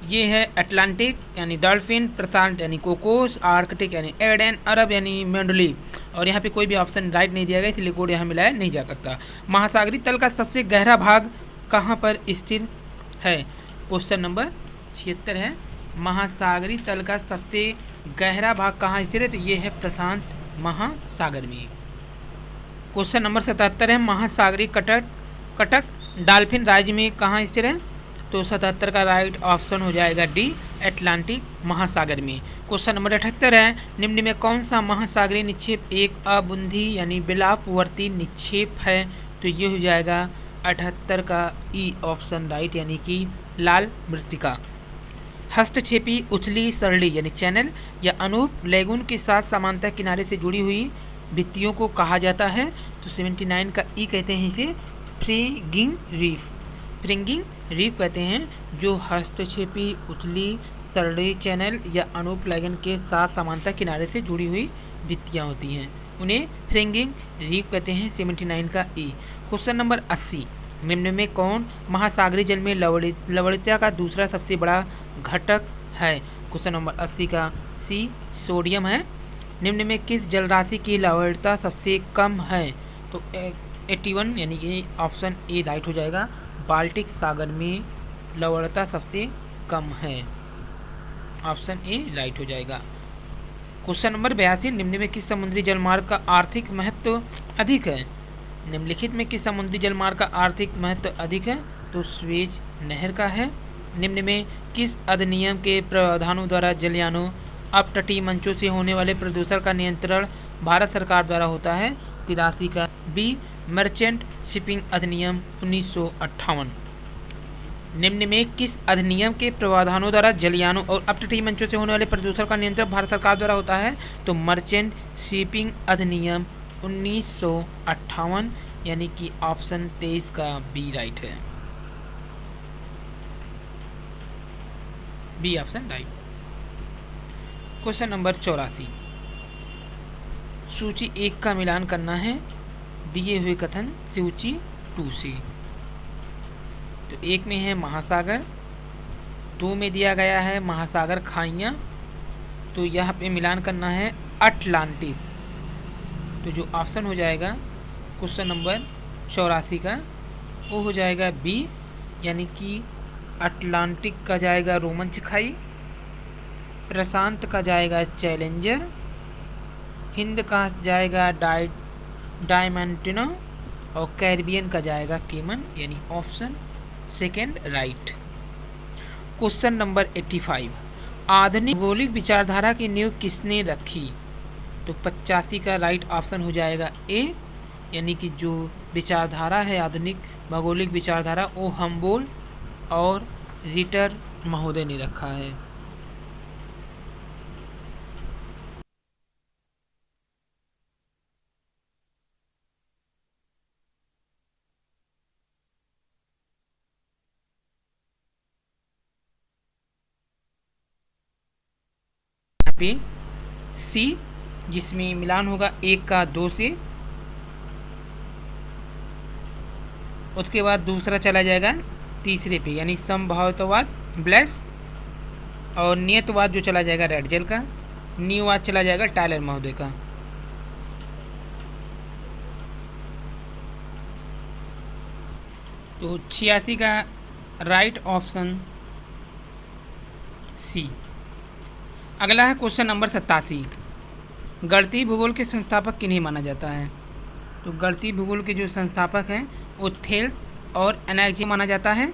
ये है अटलांटिक यानी डॉल्फिन, प्रशांत यानी कोकोस, आर्कटिक यानी एडन, अरब यानी मैंडलीप। और यहाँ पे कोई भी ऑप्शन राइट नहीं दिया गया, इसलिए कोड यहाँ मिलाया नहीं जा सकता। महासागरी तल का सबसे गहरा भाग कहाँ पर स्थिर है? क्वेश्चन नंबर 76 है, महासागरी तल का सबसे गहरा भाग कहाँ स्थिर है? तो ये है प्रशांत महासागर में। क्वेश्चन नंबर 77 है, महासागरी कटक डॉल्फिन राज्य में कहाँ स्थिर है? तो 77 का राइट ऑप्शन हो जाएगा डी, अटलांटिक महासागर में। क्वेश्चन नंबर 78 है, निम्न में कौन सा महासागरीय निक्षेप एक अबुंधी यानी बिलापवर्ती निक्षेप है? तो ये हो जाएगा 78 का ई ऑप्शन राइट यानी कि लाल मृत्तिका। हस्तक्षेपी उथली सरली यानी चैनल या अनूप लेगुन के साथ समांतर किनारे से जुड़ी हुई भित्तियों को कहा जाता है? तो 79 का ई कहते हैं इसे फ्रिंगिंग रीफ। फ्रिंगिंग रीफ कहते हैं जो हस्तक्षेपी उथली सरली चैनल या अनूप लेगुन के साथ समांतर किनारे से जुड़ी हुई भित्तियाँ होती हैं, उन्हें फ्रिंगिंग रीफ कहते हैं। 79 का ई। क्वेश्चन नंबर 80, निम्न में कौन महासागरीय जल में लवणता का दूसरा सबसे बड़ा घटक है? क्वेश्चन नंबर 80 का सी सोडियम है। निम्न में किस जल राशि की लवणता सबसे कम है? तो 81 यानी कि ऑप्शन ए राइट हो जाएगा। बाल्टिक सागर में लवणता सबसे कम है, ऑप्शन ए राइट हो जाएगा। क्वेश्चन नंबर 82, निम्न में किस समुद्री जलमार्ग का आर्थिक महत्व अधिक है? निम्नलिखित में किस समुद्री जलमार्ग का आर्थिक महत्व अधिक है? तो स्वेज नहर का है। निम्न में किस अधिनियम के प्रावधानों द्वारा जलयानों अपतटीय मंचों से होने वाले प्रदूषण का नियंत्रण भारत सरकार द्वारा होता है? 83 का बी मर्चेंट शिपिंग अधिनियम 1958। निम्न में किस अधिनियम के प्रावधानों द्वारा जलयानों और अपतटीय मंचों से होने वाले प्रदूषण का नियंत्रण भारत सरकार द्वारा होता है? तो मर्चेंट शिपिंग अधिनियम 1958 यानी कि ऑप्शन 23 का बी राइट है, B option right. Question number 84, सूची 1 का मिलान करना है दिए हुए कथन सूची 2 से। तो 1 में है महासागर, 2 में दिया गया है महासागर खाइयाँ, तो यहाँ पे मिलान करना है अटलांटिक। तो जो ऑप्शन हो जाएगा क्वेश्चन नंबर 84 का वो हो जाएगा बी, यानी कि अटलांटिक का जाएगा रोमंच खाई, प्रशांत का जाएगा चैलेंजर, हिंद का जाएगा डायमंटिनो और कैरिबियन का जाएगा केमन, यानी option second right. Question number 85, आधुनिक भौगोलिक विचारधारा की नींव किसने रखी? तो 85 का राइट ऑप्शन हो जाएगा ए, यानी कि जो विचारधारा है आधुनिक भौगोलिक विचारधारा वो हम्बोल्ट और रिटर महोदय ने रखा है। यहाँ पे सी, जिसमें मिलान होगा 1 का 2 से, उसके बाद दूसरा चला जाएगा तीसरे पे, यानी संभावतवाद ब्लेस, और नियतवाद जो चला जाएगा रेडजेल का, नियोवाद चला जाएगा टायलर महोदय का। तो 86 का राइट ऑप्शन सी। अगला है क्वेश्चन नंबर 87, गणितीय भूगोल के संस्थापक किन्हें माना जाता है? तो गणितीय भूगोल के जो संस्थापक हैं वो थेल्स और एनाक्सिमाखस माना जाता है।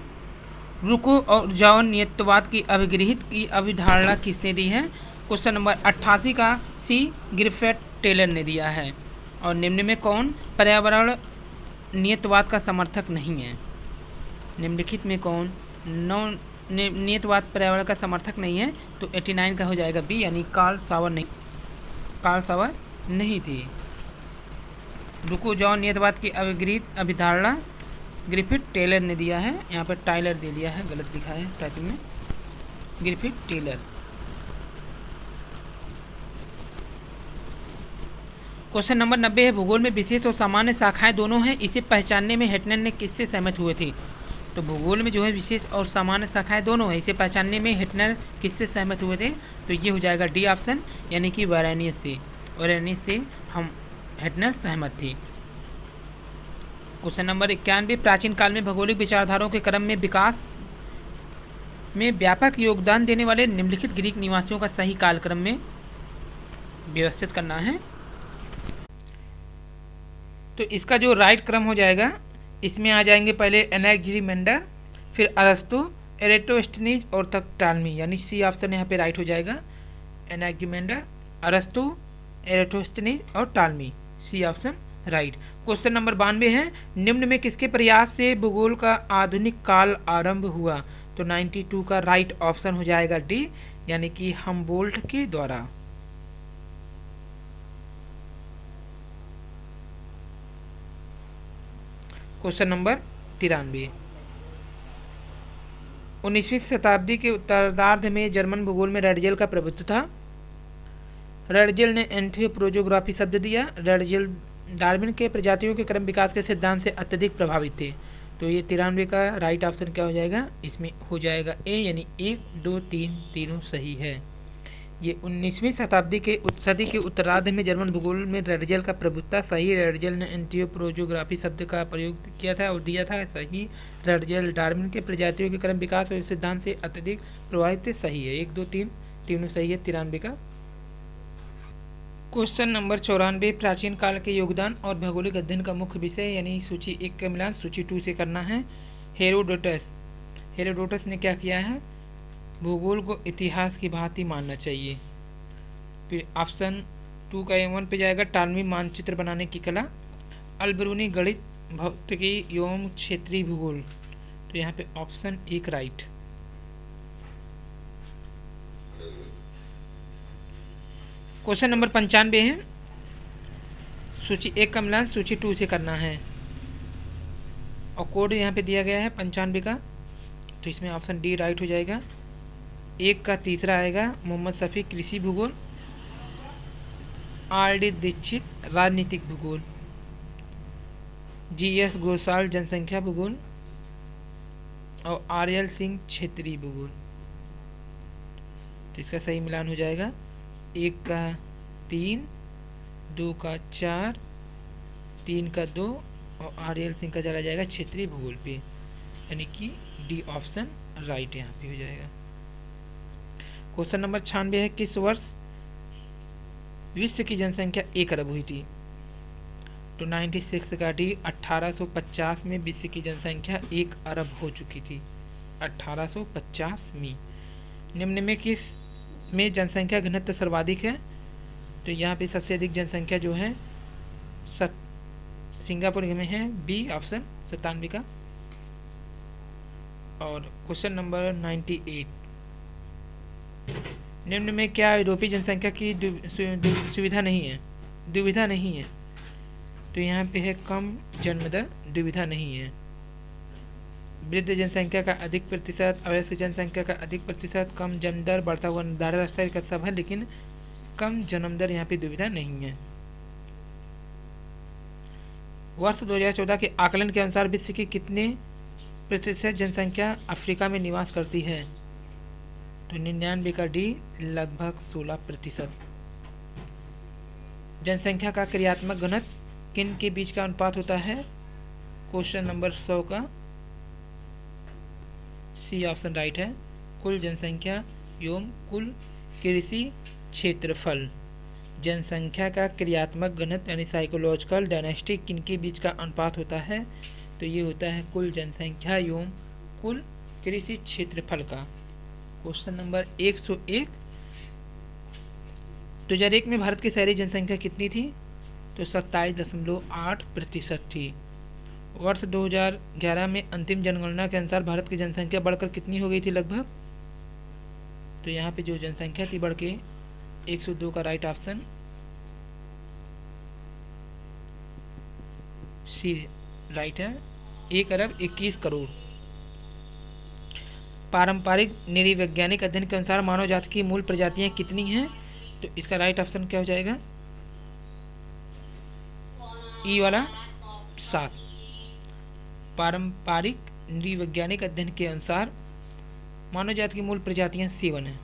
रुको और जाओ नियतवाद की अभिगृहित की अवधारणा किसने दी है? क्वेश्चन नंबर 88 का सी ग्रिफिथ टेलर ने दिया है। और निम्न में कौन पर्यावरण नियतवाद का समर्थक नहीं है? निम्नलिखित में कौन नियतवाद पर्यावरण का समर्थक नहीं है? तो 89 का हो जाएगा बी, यानी कार्ल सावर नहीं थी। रुको जाओ नियतवाद की अभिगृहित अभिधारणा ग्रिफिथ टेलर ने दिया है, यहाँ पर टाइलर दे दिया है, गलत लिखा है टाइपिंग में, ग्रिफिथ टेलर। क्वेश्चन नंबर 90 है, भूगोल में विशेष और सामान्य शाखाएं दोनों हैं, इसे पहचानने में हेटनर ने किससे सहमत हुए थे? तो भूगोल में जो है विशेष और सामान्य शाखाएं दोनों हैं, इसे पहचानने में हेटनर किससे सहमत हुए थे? तो ये हो जाएगा डी ऑप्शन, यानी कि वैरानियस से। वैरानियस से हम हेटनर सहमत थे। क्वेश्चन नंबर 91, प्राचीन काल में भौगोलिक विचारधाराओं के क्रम में विकास में व्यापक योगदान देने वाले निम्नलिखित ग्रीक निवासियों का सही कालक्रम में व्यवस्थित करना है। तो इसका जो राइट क्रम हो जाएगा, इसमें आ जाएंगे पहले एनाक्सिमेंडर, फिर अरस्तु, एरेटोस्थेनीज और तब टालमी, यानी सी ऑप्शन यहाँ पे राइट हो जाएगा। एनाक्सिमेंडर, अरस्तु, एरेटोस्थेनीज और Ptolemy, C option right. Question number 92 है, निम्न में किसके प्रयास से भूगोल का आधुनिक काल आरंभ हुआ? तो 92 का राइट ऑप्शन हो जाएगा डी, यानी कि हम्बोल्ट के द्वारा। क्वेश्चन नंबर 93, 19वीं शताब्दी के उत्तरार्ध में जर्मन भूगोल में रेडजेल का प्रभुत्व था। रेडजेल ने एंथ्रोपोजोग्राफी शब्द दिया। रेडजेल डार्विन के प्रजातियों के क्रम विकास के सिद्धांत से अत्यधिक प्रभावित थे। तो ये 93 का राइट ऑप्शन क्या हो जाएगा? इसमें हो जाएगा ए, यानी 1, 2, 3 तीनों सही है। ये 19वीं शताब्दी के सदी के उत्तरार्ध में जर्मन भूगोल में रेडजल का प्रभुत्व सही। रेडजल ने एंथियोप्रोजोग्राफी शब्द का प्रयोग किया था और दिया था सही। रेडजल डार्विन के प्रजातियों के क्रम विकास और सिद्धांत से अत्यधिक प्रभावित से सही है। 1 2 3 तीनों सही है। 93 का क्वेश्चन नंबर 94 प्राचीन काल के योगदान और भौगोलिक अध्ययन का मुख्य विषय, यानी सूची 1 का मिलान सूची 2 से करना है। हेरोडोटस ने क्या किया है? भूगोल को इतिहास की भांति मानना चाहिए। फिर ऑप्शन 2 का 1 पे जाएगा टालमी मानचित्र बनाने की कला। अलबरूनी गणित भौतिकी एवं क्षेत्रीय भूगोल, तो यहाँ पे ऑप्शन 1 राइट। क्वेश्चन नंबर 95 है, सूची 1 का मिलान सूची 2 से करना है और कोड यहाँ पे दिया गया है 95 का, तो इसमें ऑप्शन डी राइट हो जाएगा। 1 का तीसरा आएगा मोहम्मद शफी कृषि भूगोल, आर.डी. दीक्षित राजनीतिक भूगोल, जी.एस. घोषाल जनसंख्या भूगोल और आर.एल. सिंह क्षेत्रीय भूगोल। तो इसका सही मिलान हो जाएगा 1 का 3, 2 का 4, 3 का 2 और आर.एल. सिंह का चला जाएगा क्षेत्रीय भूगोल पे, यानी कि डी ऑप्शन राइट यहाँ पे हो जाएगा। क्वेश्चन नंबर 96 है, किस वर्ष विश्व की जनसंख्या 1 अरब हुई थी? तो 96 का डी। 1850 में विश्व की जनसंख्या 1 अरब हो चुकी थी, 1850 में। निम्न में किस में जनसंख्या घनत्व सर्वाधिक है? तो यहाँ पे सबसे अधिक जनसंख्या जो है सिंगापुर में है, बी ऑप्शन 97 का। और क्वेश्चन नंबर 98, निम्न में क्या यूरोपीय जनसंख्या की दुविधा नहीं है? तो यहाँ पे है कम जन्म दर, दुविधा नहीं है। वृद्ध जनसंख्या का अधिक प्रतिशत, अवयस्क जनसंख्या का अधिक प्रतिशत, कम जन्म दर, बढ़ता हुआ दारिद्र्य स्तर का सब है, लेकिन कम जन्म दर यहाँ पे दुविधा नहीं है। वर्ष 2014 के आकलन के अनुसार विश्व की कितने प्रतिशत जनसंख्या अफ्रीका में निवास करती है? तो 99 का डी, लगभग 16%। जनसंख्या का क्रियात्मक घनत्व किन के बीच का अनुपात होता है? क्वेश्चन नंबर 100 का सी ऑप्शन राइट है, कुल जनसंख्या एवं कुल कृषि क्षेत्रफल। जनसंख्या का क्रियात्मक घनत्व यानी साइकोलॉजिकल डायनेस्टी किनके बीच का अनुपात होता है? तो ये होता है कुल जनसंख्या एवं कुल कृषि क्षेत्रफल का। क्वेश्चन नंबर 101, 2001 में भारत की शहरी जनसंख्या कितनी थी? तो 27.8% थी। वर्ष 2011 में अंतिम जनगणना के अनुसार भारत की जनसंख्या बढ़कर कितनी हो गई थी लगभग? तो यहाँ पे जो जनसंख्या थी बढ़ के 102 का राइट ऑप्शन सी राइट है, 1 अरब 21 करोड़। पारंपरिक नृवैज्ञानिक अध्ययन के अनुसार मानव जाति की मूल प्रजातियां कितनी हैं? तो इसका राइट ऑप्शन क्या हो जाएगा? ई वाला 7। पारंपरिक नृवैज्ञानिक अध्ययन के अनुसार मानव जाति की मूल प्रजातियां 7 हैं।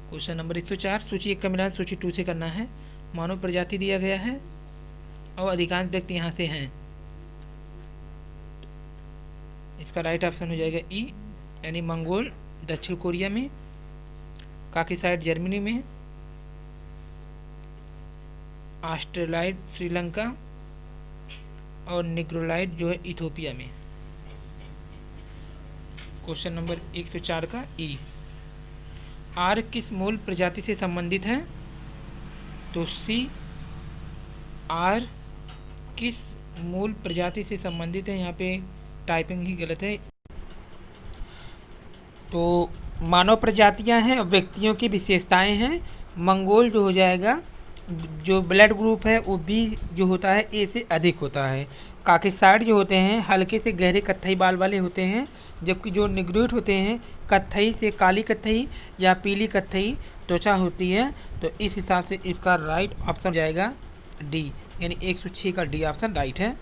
क्वेश्चन नंबर 104, सूची 1 का मिलान सूची 2 से करना है। मानव प्रजाति दिया गया है और अधिकांश व्यक्ति यहाँ से हैं, इसका राइट ऑप्शन हो जाएगा ई, यानी मंगोल दक्षिण कोरिया में, काकीसाइड जर्मनी में, ऑस्ट्रेलाइड श्रीलंका और निग्रोलाइड जो है इथोपिया में। क्वेश्चन नंबर 104 का ई, आर किस मूल प्रजाति से संबंधित है? तो सी, आर किस मूल प्रजाति से संबंधित है, यहाँ पे टाइपिंग ही गलत है। तो मानव प्रजातियां हैं और व्यक्तियों की विशेषताएं हैं। मंगोल जो हो जाएगा, जो ब्लड ग्रुप है वो बी जो होता है ए से अधिक होता है। काकीसाइड जो होते हैं हल्के से गहरे कत्थई बाल वाले होते हैं, जबकि जो निग्रोइड होते हैं कत्थई से काली कत्थई या पीली कत्थई त्वचा होती है। तो इस हिसाब से इसका राइट ऑप्शन जाएगा डी, यानी 106 का डी ऑप्शन राइट है।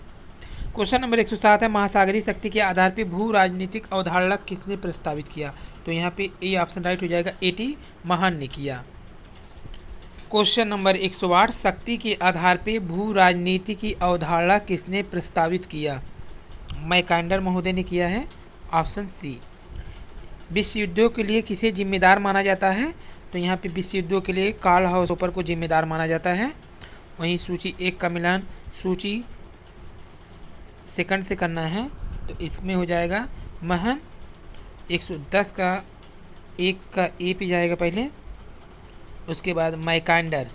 क्वेश्चन नंबर 107 है, महासागरीय शक्ति के आधार पर भू राजनीतिक अवधारणा किसने प्रस्तावित किया? तो यहाँ पे ए ऑप्शन राइट हो जाएगा, एटी महान ने किया। क्वेश्चन नंबर 108, शक्ति के आधार पर भू राजनीति की अवधारणा किसने प्रस्तावित किया? मैकांडर महोदय ने किया है, ऑप्शन सी। विश्व युद्धों के लिए किसे जिम्मेदार माना जाता है? तो यहाँ पे विश्व युद्धों के लिए कार्ल हाउसहोपर को जिम्मेदार माना जाता है। वहीं सूची 1 का मिलान सूची सेकंड से करना है, तो इसमें हो जाएगा महन। 110 का 1 का ए पे जाएगा पहले, उसके बाद मैकांडर,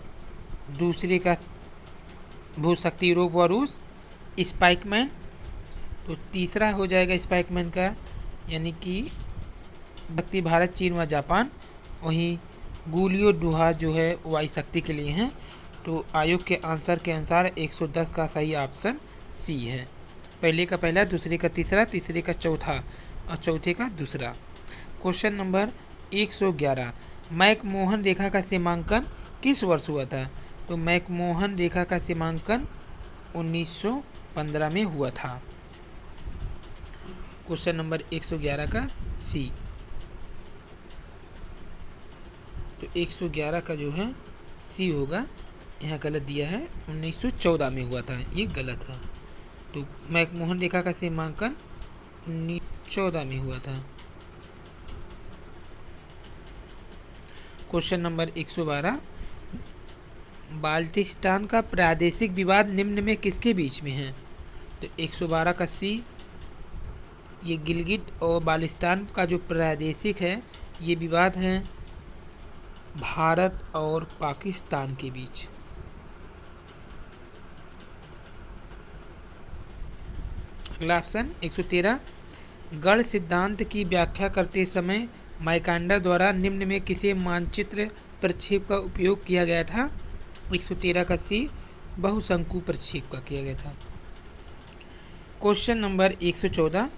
दूसरे का भूशक्ति यूरोप व रूस, स्पाइकमैन, तो तीसरा हो जाएगा स्पाइकमैन का यानी कि शक्ति भारत, चीन व जापान। वहीं गुलियो डुहा जो है वायु शक्ति के लिए हैं। तो आयोग के आंसर के अनुसार 110 का सही ऑप्शन सी है। पहले का पहला, दूसरे का तीसरा, तीसरे का चौथा और चौथे का दूसरा। क्वेश्चन नंबर 111, मैकमोहन रेखा का सीमांकन किस वर्ष हुआ था? तो मैकमोहन रेखा का सीमांकन 1915 में हुआ था। क्वेश्चन नंबर 111 का सी। तो 111 का जो है सी होगा, यहाँ गलत दिया है, 1914 में हुआ था, ये गलत है। तो मैकमोहन रेखा का सीमांकन 1914 में हुआ था। क्वेश्चन नंबर 112, बाल्टिस्तान का प्रादेशिक विवाद निम्न में किसके बीच में है? तो 112 का सी, ये गिलगिट और बाल्टिस्तान का जो प्रादेशिक है, ये विवाद है भारत और पाकिस्तान के बीच। अगला ऑप्शन 113, गढ़ सिद्धांत की व्याख्या करते समय मैकांडर द्वारा निम्न में किसे मानचित्र प्रक्षेप का उपयोग किया गया था? 113 का सी, बहुशंकु प्रक्षेप का किया गया था। क्वेश्चन नंबर 114,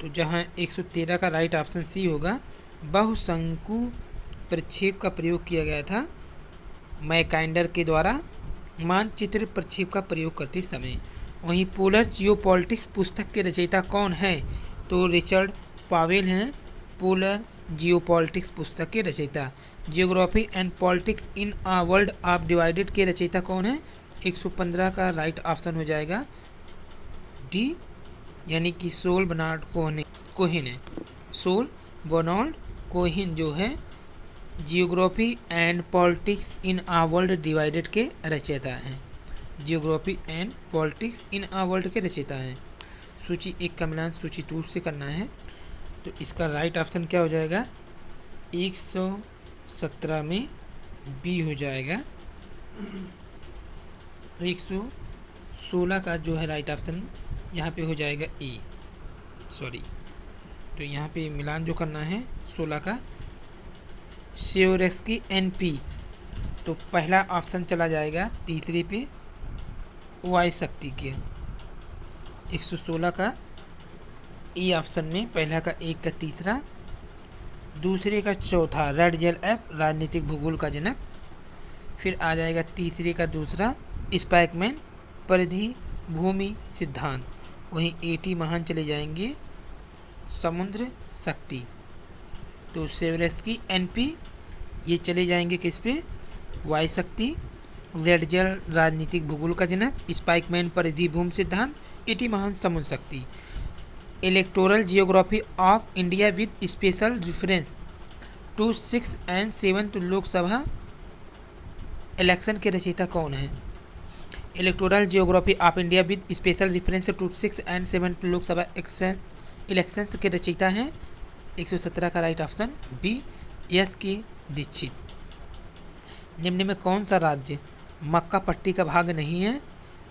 तो जहां 113 का राइट ऑप्शन सी होगा, बहुशंकु प्रक्षेप का प्रयोग किया गया था मैकांडर के द्वारा मानचित्र प्रक्षेप का प्रयोग करते समय। वहीं पोलर जियोपॉलिटिक्स पुस्तक के रचयिता कौन है? तो रिचर्ड पावेल हैं पोलर जियोपॉलिटिक्स पुस्तक के रचयिता। Geography and politics in a world of divided के रचयिता कौन है? 115 का राइट ऑप्शन हो जाएगा डी, यानी कि सोल बर्नार्ड कोहेन है। सोल बर्नार्ड कोहेन जो है geography and politics in a world divided के रचयिता हैं। Geography and politics in a world के रचयिता हैं। सूची 1 का मिलान सूची 2 से करना है, तो इसका राइट ऑप्शन क्या हो जाएगा? 117 में बी हो जाएगा। 116 का जो है राइट ऑप्शन यहाँ पे हो जाएगा ए, सॉरी। तो यहाँ पे मिलान जो करना है 16 का, शेवरेस्की एनपी, तो पहला ऑप्शन चला जाएगा तीसरे पे वायु शक्ति के। 116 का ए ऑप्शन में पहला का 1 का तीसरा, दूसरे का चौथा रेड जेल एफ राजनीतिक भूगोल का जनक, फिर आ जाएगा तीसरे का दूसरा स्पाइकमैन परिधि भूमि सिद्धांत। वहीं 80 महान चले जाएंगे समुद्र शक्ति। तो सेवरेस्की एनपी ये चले जाएंगे किस पे? वायु शक्ति। रेड जेल राजनीतिक भूगोल का जनक, स्पाइकमैन परिधि भूमि सिद्धांत, 80 महान समुद्र शक्ति। Electoral geography of India with special reference to 6 and 7 Lok Sabha election के रचयिता कौन है? Electoral geography of India with special reference to 6 and 7 Lok Sabha elections के रचयिता हैं 117 का राइट ऑप्शन बी, एस के दीक्षित। निम्न में कौन सा राज्य मक्का पट्टी का भाग नहीं है?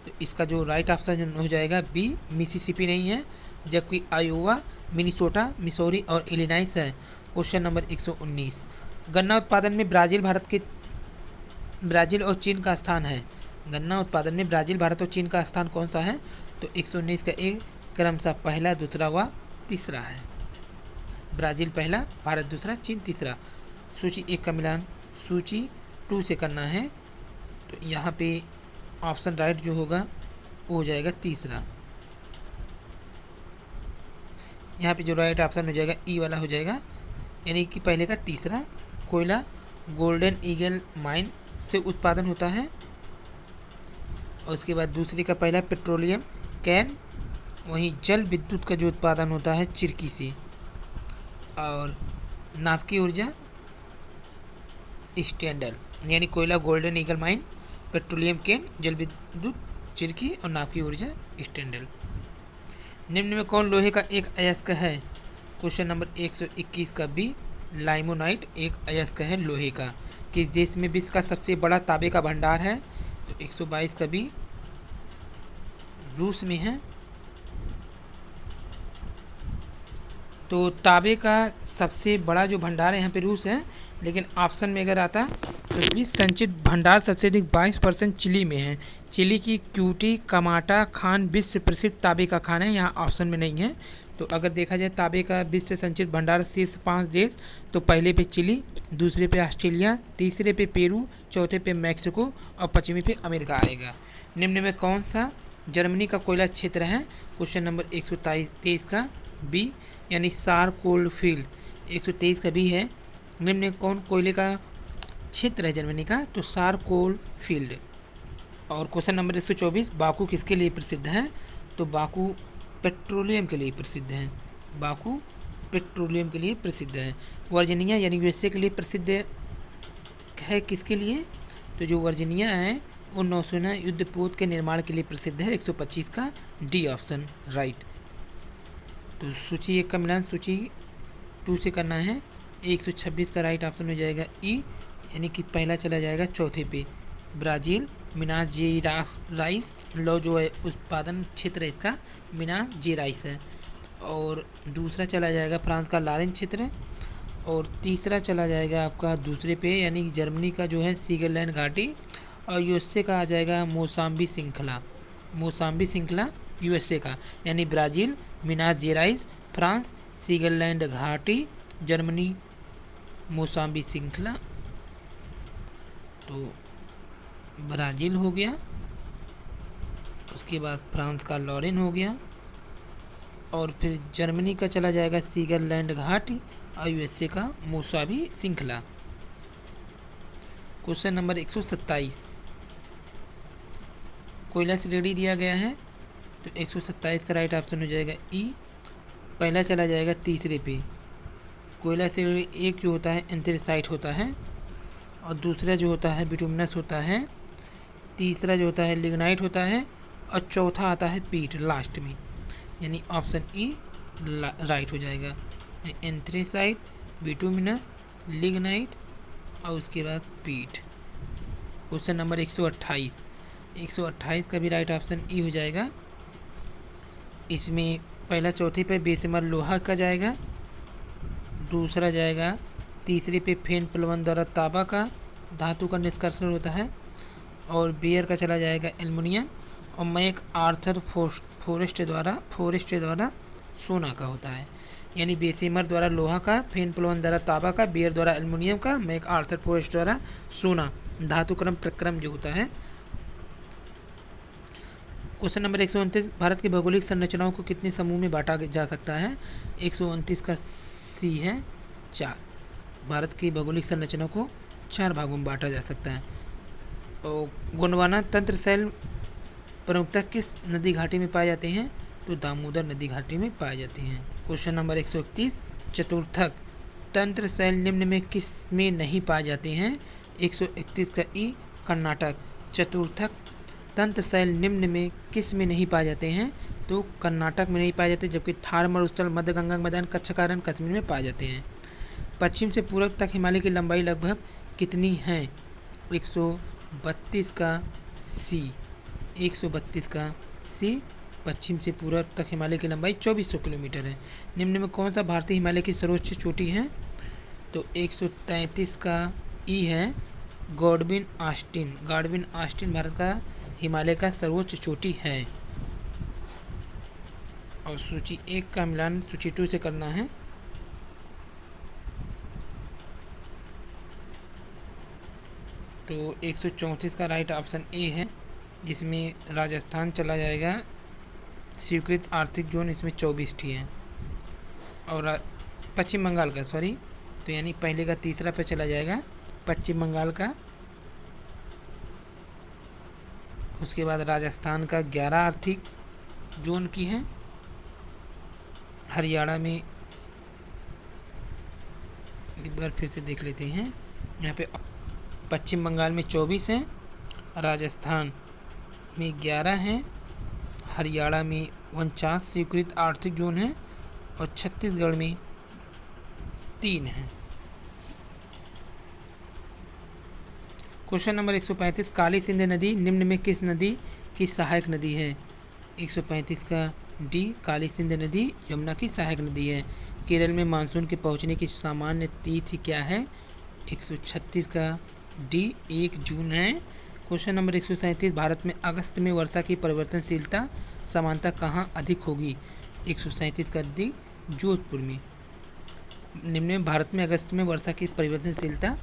तो इसका जो राइट ऑप्शन हो जाएगा बी, मिसिसिपी नहीं है, जबकि आयोवा, मिनीसोटा, मिसौरी और इलिनॉइस है। क्वेश्चन नंबर 119, गन्ना उत्पादन में ब्राज़ील और चीन का स्थान है। गन्ना उत्पादन में ब्राज़ील, भारत और चीन का स्थान कौन सा है? तो 119 का एक क्रमशः पहला, दूसरा व तीसरा है। ब्राज़ील पहला, भारत दूसरा, चीन तीसरा। सूची 1 का मिलान सूची 2 से करना है, तो यहाँ पे ऑप्शन राइट जो होगा वो हो जाएगा तीसरा। यहाँ पे जो राइट ऑप्शन हो जाएगा ई वाला हो जाएगा, यानी कि पहले का तीसरा। कोयला गोल्डन ईगल माइन से उत्पादन होता है। और उसके बाद दूसरे का पहला पेट्रोलियम कैन। वहीं जल विद्युत का जो उत्पादन होता है चिरकी से। और नाभिकीय ऊर्जा स्टैंडल, यानी कोयला golden eagle mine, petroleum can, जल विद्युत चिरकी और नाभिकीय ऊर्जा स्टैंडल। निम्न में कौन लोहे का एक अयस्क है? क्वेश्चन नंबर 121 का बी, लाइमोनाइट एक अयस्क है लोहे का। किस देश में विश्व का सबसे बड़ा तांबे का भंडार है? तो 122 का बी, रूस में है। तो तांबे का सबसे बड़ा जो भंडार है यहाँ पे रूस है, लेकिन ऑप्शन में अगर आता तो विश्व संचित भंडार सबसे अधिक 22% चिली में है। चिली की क्यूटी कमाटा खान विश्व प्रसिद्ध तांबे का खान है, यहाँ ऑप्शन में नहीं है। तो अगर देखा जाए तांबे का विश्व संचित भंडार शीर्ष 5 देश, तो पहले पे चिली, दूसरे पे ऑस्ट्रेलिया, तीसरे पे पेरू, चौथे पे मैक्सिको और पांचवें पे अमेरिका आएगा। निम्न में कौन सा जर्मनी का कोयला क्षेत्र है? क्वेश्चन नंबर 123 का बी, यानी सार कोल्ड फील्ड। 123 का बी है। निम्न में कौन कोयले का क्षेत्र है जर्मनी का? तो सार कोल फील्ड। और क्वेश्चन नंबर 124, बाकू किसके लिए प्रसिद्ध है? तो बाकू पेट्रोलियम के लिए प्रसिद्ध है। बाकू पेट्रोलियम के लिए प्रसिद्ध है। वर्जीनिया यानी यूएसए के लिए प्रसिद्ध है किसके लिए? तो जो वर्जीनिया है वो नौसेना युद्धपोत के निर्माण के लिए प्रसिद्ध है। 125 का डी ऑप्शन राइट। तो सूची 1 का मिलान सूची 2 से करना है। 126 का राइट ऑप्शन हो जाएगा ई, यानी कि पहला चला जाएगा चौथे पे ब्राज़ील, मिनास जेराइस लो जो है उत्पादन क्षेत्र है इसका मिनास जेराइस है। और दूसरा चला जाएगा फ्रांस का लारेन क्षेत्र। और तीसरा चला जाएगा आपका दूसरे पे, यानी जर्मनी का जो है सीगरलैंड घाटी। और यूएसए का आ जाएगा मोसाम्बी श्रृंखला। मोसाम्बी श्रृंखला यूएसए का, यानी ब्राज़ील, मिनास जेराइस, फ्रांस, सीगरलैंड घाटी, जर्मनी, मोसाम्बी श्रृंखला। तो ब्राज़ील हो गया, उसके बाद फ्रांस का लॉरेन हो गया, और फिर जर्मनी का चला जाएगा सीगरलैंड घाटी और यूएसए का मोसाम्बी श्रृंखला। क्वेश्चन नंबर 127, कोयला से रेडी दिया गया है। तो 127 का राइट ऑप्शन हो जाएगा ई, पहला चला जाएगा तीसरे पे। कोयला से एक जो होता है एंथ्रेसाइट होता है, और दूसरा जो होता है बिटुमिनस होता है, तीसरा जो होता है लिग्नाइट होता है, और चौथा आता है पीट लास्ट में, यानी ऑप्शन ई राइट हो जाएगा। एंथ्रेसाइट, बिटुमिनस, लिग्नाइट और उसके बाद पीट। क्वेश्चन नंबर 128 का भी राइट ऑप्शन ई हो जाएगा। इसमें पहला चौथे पे बेशमर लोहा का जाएगा, दूसरा जाएगा तीसरे पे फेन प्लवन द्वारा तांबा का धातु का निष्कर्षण होता है, और बेयर का चला जाएगा एल्युमिनियम, और मैक आर्थर फोरेस्ट द्वारा सोना का होता है। यानी बेशमर द्वारा लोहा का, फेन प्लवन द्वारा तांबा का, बेयर द्वारा एल्युमिनियम का, मैक आर्थर फोरेस्ट द्वारा सोना, धातु क्रम प्रक्रम जो होता है। क्वेश्चन नंबर 129, भारत की भौगोलिक संरचनाओं को कितने समूह में बांटा जा सकता है? 129 का सी है 4। भारत की भौगोलिक संरचना को 4 भागों में बांटा जा सकता है। और गोंडवाना तंत्र शैल प्रमुखतः किस नदी घाटी में पाए जाते हैं? तो दामोदर नदी घाटी में पाए जाते हैं। क्वेश्चन नंबर 131, चतुर्थक तंत्र शैल निम्न में किस में नहीं पाए जाते हैं? 131 का ई, कर्नाटक। चतुर्थक तंत्र शैल निम्न में किस में नहीं पाए जाते हैं? तो कर्नाटक में नहीं पाए जाते, जबकि थार मरुस्थल, मध्य गंगा मैदान, कच्छकारण कश्मीर में पाए जाते हैं। पश्चिम से पूर्व तक हिमालय की लंबाई लगभग कितनी है? 132 का सी। 132 का सी, पश्चिम से पूर्व तक हिमालय की लंबाई 2400 किलोमीटर है। निम्न में कौन सा भारतीय हिमालय की सर्वोच्च चोटी है? तो 133 का ई है, Godwin Austen. Godwin Austen Bharat का हिमालय का सर्वोच्च चोटी है। और सूची 1 का मिलान सूची 2 से करना है। तो 134 का राइट ऑप्शन ए है, जिसमें राजस्थान चला जाएगा स्वीकृत आर्थिक जोन, इसमें 24 ठी हैं। और पश्चिम बंगाल का सॉरी, तो यानी पहले का तीसरा पे चला जाएगा पश्चिम बंगाल का। उसके बाद राजस्थान का 11 आर्थिक जोन की है। हरियाणा में एक बार फिर से देख लेते हैं, यहाँ पे पश्चिम बंगाल में 24 हैं, राजस्थान में 11 हैं, हरियाणा में 49 स्वीकृत आर्थिक जोन है और छत्तीसगढ़ में 3 हैं। क्वेश्चन नंबर 135, काली सिंध नदी निम्न में किस नदी की सहायक नदी है? 135 का डी, काली सिंध नदी यमुना की सहायक नदी है। केरल में मानसून के पहुंचने की सामान्य तिथि क्या है? 136 का डी, 1 जून है। क्वेश्चन नंबर 137, भारत में अगस्त में वर्षा की परिवर्तनशीलता समानता कहाँ अधिक होगी? 137 का डी, जोधपुर में। निम्न में भारत में अगस्त में वर्षा की परिवर्तनशीलता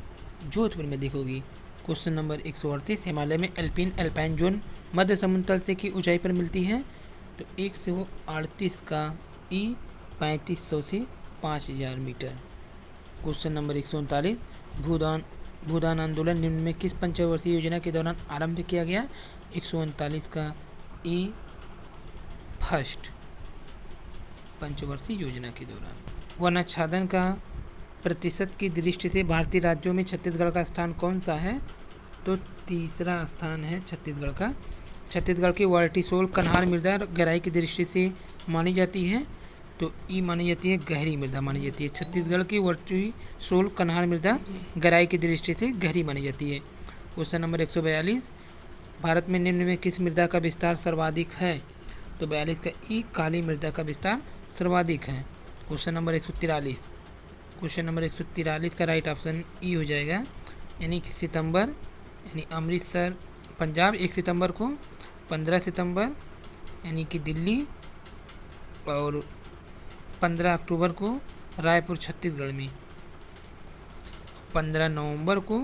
जोधपुर में अधिक होगी। क्वेश्चन नंबर 138, हिमालय में एल्पाइन जोन मध्य समुद्र तल से की ऊंचाई पर मिलती है? तो 138 का ई, 3500 से 5000 मीटर। क्वेश्चन नंबर 139, भूदान आंदोलन निम्न में किस पंचवर्षीय योजना के दौरान आरंभ किया गया? 139 का ई, फर्स्ट पंचवर्षीय योजना के दौरान। वन आच्छादन का प्रतिशत की दृष्टि से भारतीय राज्यों में छत्तीसगढ़ का स्थान कौन सा है? तो तीसरा स्थान है छत्तीसगढ़ का। छत्तीसगढ़ की वर्टिसोल कन्हार मृदा गहराई की दृष्टि से मानी जाती है? तो ई मानी जाती है, गहरी मृदा मानी जाती है। छत्तीसगढ़ की वर्टिसोल कन्हार मृदा गहराई की दृष्टि से गहरी मानी जाती है। क्वेश्चन नंबर 142, भारत में निम्न में किस मृदा का विस्तार सर्वाधिक है? तो 42 का ई, काली मृदा का विस्तार सर्वाधिक है। क्वेश्चन नंबर 143, क्वेश्चन नंबर 143 का राइट ऑप्शन ई हो जाएगा, यानी सितंबर, यानी अमृतसर पंजाब 1 सितंबर को, 15 सितंबर यानी कि दिल्ली, और 15 अक्टूबर को रायपुर छत्तीसगढ़ में, 15 नवंबर को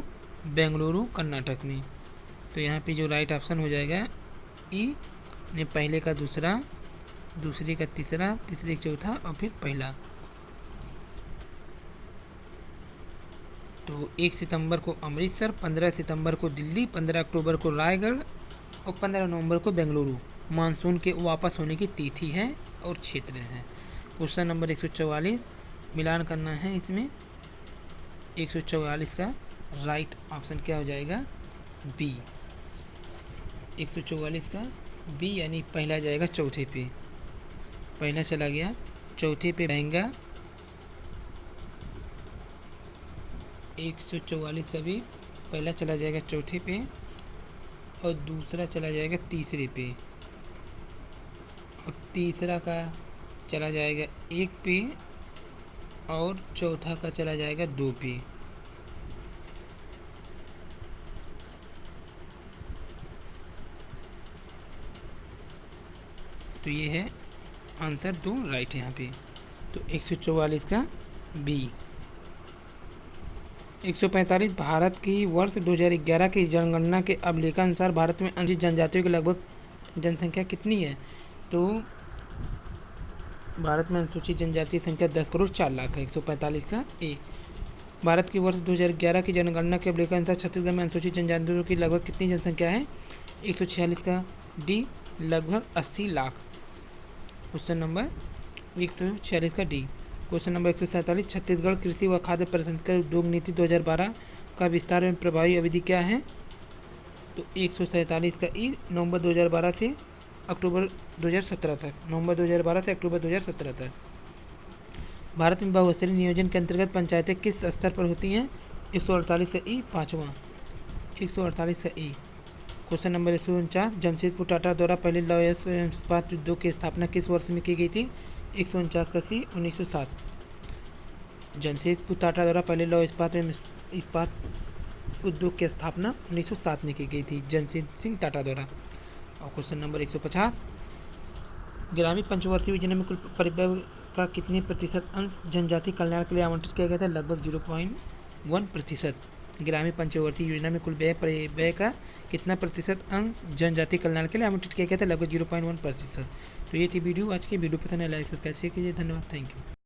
बेंगलुरु कर्नाटक में। तो यहाँ पे जो राइट ऑप्शन हो जाएगा ई, ने पहले का दूसरा, दूसरे का तीसरा, तीसरे का चौथा और फिर पहला। तो 1 सितंबर को अमृतसर, 15 सितंबर को दिल्ली, 15 अक्टूबर को रायगढ़ और 15 नवंबर को बेंगलुरु मानसून के वापस होने की तिथि है और क्षेत्र है। क्वेश्चन नंबर 144, मिलान करना है इसमें। 144 का राइट ऑप्शन क्या हो जाएगा? बी। 144 का बी, यानी पहला जाएगा चौथे पे, पहला चला गया, चौथे पे रहेगा। 144 का भी पहला चला जाएगा चौथे पे और दूसरा चला जाएगा तीसरे पे, और तीसरा का चला जाएगा 1 पे और चौथा का चला जाएगा 2 पे। तो ये है आंसर, 2 राइट है यहाँ पे। तो 144 का बी। 145, भारत की वर्ष 2011 की जनगणना के अभिलेखानुसार भारत में अनुसूचित जनजातियों की लगभग जनसंख्या कितनी है? तो भारत में अनुसूचित जनजाति संख्या 10 करोड़ 4 लाख है। 145 का ए। भारत की वर्ष 2011 की जनगणना के अभिलेखानुसार छत्तीसगढ़ में अनुसूचित जनजातियों की लगभग कितनी जनसंख्या है? 146 का डी, लगभग 80 लाख। क्वेश्चन नंबर 146 का डी। क्वेश्चन नंबर 147, छत्तीसगढ़ कृषि व खाद्य प्रसंस्करण उद्योग नीति 2012 का विस्तार एवं प्रभावी अवधि क्या है? तो 147 का ई, नवंबर 2012 से अक्टूबर 2017 तक, नवंबर 2012 से अक्टूबर 2017 तक। भारत में बहुस्तरीय नियोजन के अंतर्गत पंचायतें किस स्तर पर होती हैं? 148 का ई, 5वां। 148 का ई। क्वेश्चन नंबर 149, जमशेदपुर टाटा द्वारा पहले लौह एवं इस्पात उद्योग की स्थापना किस वर्ष में की गई थी? 149 का सी, 1907। जमशेदपुर टाटा द्वारा पहले लौह इस्पात उद्योग की स्थापना 1907 में की गई थी, जमशेद सिंह टाटा द्वारा। और क्वेश्चन नंबर 150, ग्रामीण पंचवर्षीय योजना में कुल परिव्यय का कितने प्रतिशत अंश जनजाति कल्याण के लिए आवंटित किया गया था? लगभग 0.1%। ग्रामीण पंचवर्षीय योजना में कुल व्यय का कितना प्रतिशत अंश जनजाति कल्याण के लिए आवंटित किया गया था? लगभग 0.1%। तो ये थी वीडियो आज की। वीडियो पसंद है लाइक सब्सक्राइब शेयर कीजिए। धन्यवाद, थैंक यू।